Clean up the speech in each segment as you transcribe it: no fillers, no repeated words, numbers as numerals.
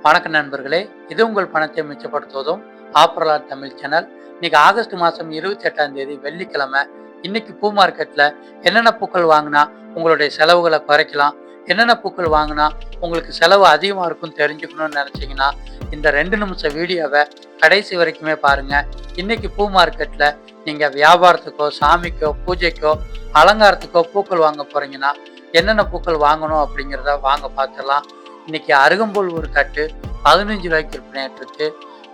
வணக்கம் நண்பர்களே, இது உங்கள் பணத்தை மிச்சப்படுத்துவதும் ஆப்பரலாட் தமிழ் சேனல். இன்னைக்கு ஆகஸ்ட் மாதம் 28ஆம் தேதி வெள்ளிக்கிழமை. இன்னைக்கு பூ மார்க்கெட்டில் என்னென்ன பூக்கள் வாங்கினா உங்களுடைய செலவுகளை குறைக்கலாம், என்னென்ன பூக்கள் வாங்கினா உங்களுக்கு செலவு அதிகமாக இருக்கும்னு தெரிஞ்சுக்கணும்னு நினச்சிங்கன்னா இந்த 2 நிமிஷம் வீடியோவை கடைசி வரைக்குமே பாருங்கள். இன்னைக்கு பூ மார்க்கெட்டில் நீங்கள் வியாபாரத்துக்கோ, சாமிக்கோ, பூஜைக்கோ, அலங்காரத்துக்கோ பூக்கள் வாங்க போகிறீங்கன்னா என்னென்ன பூக்கள் வாங்கணும் அப்படிங்கிறத வாங்க பார்த்துடலாம். இன்னைக்கு அருகம்புல் ஒரு கட்டு 15 ரூபாய்க்கு விற்பனையாட்டு இருக்கு.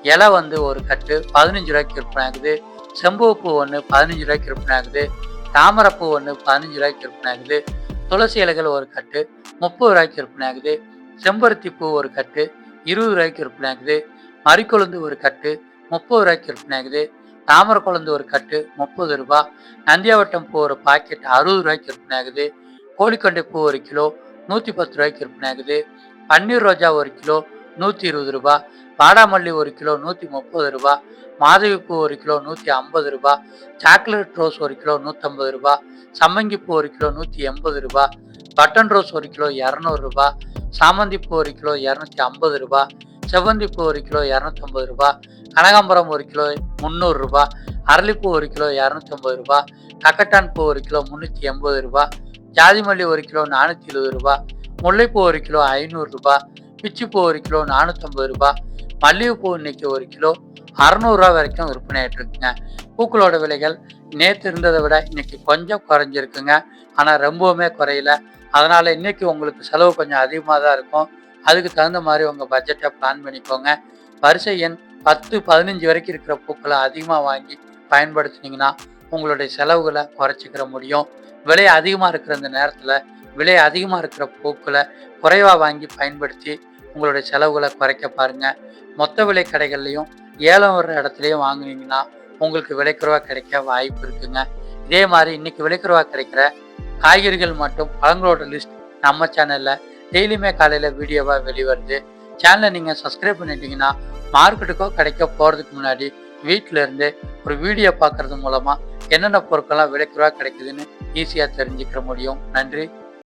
இலை ஒரு கட்டு 15 ரூபாய்க்கு விற்பனை ஆகுது. செம்புவப்பூ 15 ரூபாய்க்கு விற்பனை ஆகுது. தாமரைப்பூ 15 ரூபாய்க்கு விற்பனை ஆகுது. துளசி இலைகள் ஒரு கட்டு 30 ரூபாய்க்கு விற்பனை ஆகுது. செம்பருத்தி பூ ஒரு கட்டு 20 ரூபாய்க்கு விற்பனை ஆகுது. மறிக்கொழுந்து ஒரு கட்டு 30 ரூபாய்க்கு விற்பனை ஆகுது. தாமரை கொழுந்து ஒரு கட்டு 30 ரூபாய். நந்தியாவட்டம் பூ ஒரு பாக்கெட் 60 ரூபாய்க்கு விற்பனை ஆகுது. கோழிக்கொண்டை பூ 1 கிலோ 110 ரூபாய்க்கு விற்பனை ஆகுது. பன்னீர் ரோஜா 1 கிலோ 120 ரூபாய். வாடாமல்லி 1 கிலோ 130 ரூபாய். மாதவிப்பூ 1 கிலோ 150 ரூபாய். சாக்லேட் ரோஸ் 1 கிலோ 150 ரூபாய். சம்மங்கிப்பூ 1 கிலோ 180 ரூபாய். பட்டன் ரோஸ் 1 கிலோ 200 ரூபாய். சாமந்திப்பூ 1 கிலோ 250 ரூபாய். செவ்வந்திப்பூ 1 கிலோ 250 ரூபாய். கனகாம்பரம் 1 கிலோ 300 ரூபாய். அரளிப்பூ 1 கிலோ 250 ரூபாய். கக்கட்டான் பூ 1 கிலோ 380 ரூபாய். ஜாதிமல்லி 1 கிலோ 470 ரூபாய். முல்லைப்பூ 1 கிலோ 500 ரூபாய். பிச்சிப்பூ 1 கிலோ 450 ரூபாய். மல்லிகைப்பூ இன்னைக்கு 1 கிலோ 600 ரூபா வரைக்கும் விற்பனை ஆயிட்டு இருக்குங்க. பூக்களோட விலைகள் நேற்று இருந்ததை விட இன்னைக்கு கொஞ்சம் குறைஞ்சிருக்குங்க. ஆனால் ரொம்பவுமே குறையல. அதனால இன்னைக்கு உங்களுக்கு செலவு கொஞ்சம் அதிகமாக தான் இருக்கும். அதுக்கு தகுந்த மாதிரி உங்கள் பட்ஜெட்டை பிளான் பண்ணிக்கோங்க. வரிசை எண் 10, 15 வரைக்கும் இருக்கிற பூக்களை அதிகமாக வாங்கி பயன்படுத்தினீங்கன்னா உங்களுடைய செலவுகளை குறைச்சிக்கிற முடியும். விலை அதிகமாக இருக்கிற இந்த நேரத்தில் விலை அதிகமாக இருக்கிற பூக்களை குறைவாக வாங்கி பயன்படுத்தி உங்களுடைய செலவுகளை குறைக்க பாருங்கள். மொத்த விலை கடைகள்லையும் ஏலம் வர்ற இடத்துலையும் வாங்குனீங்கன்னா உங்களுக்கு விலை குறைவாக கிடைக்க வாய்ப்பு இருக்குங்க. இதே மாதிரி இன்னைக்கு விலை குறைவாக கிடைக்கிற காய்கறிகள் மற்றும் பழங்களோட லிஸ்ட் நம்ம சேனலில் டெய்லியுமே காலையில் வீடியோவாக வெளிவருது. சேனலை நீங்கள் சப்ஸ்கிரைப் பண்ணிட்டீங்கன்னா மார்க்கெட்டுக்கோ கிடைக்க போகிறதுக்கு முன்னாடி வீட்டில் இருந்து ஒரு வீடியோ பார்க்குறது மூலமாக என்னென்ன பொருட்கள்லாம் விலை குறைவாக கிடைக்குதுன்னு ஈஸியாக தெரிஞ்சுக்கிற முடியும். நன்றி.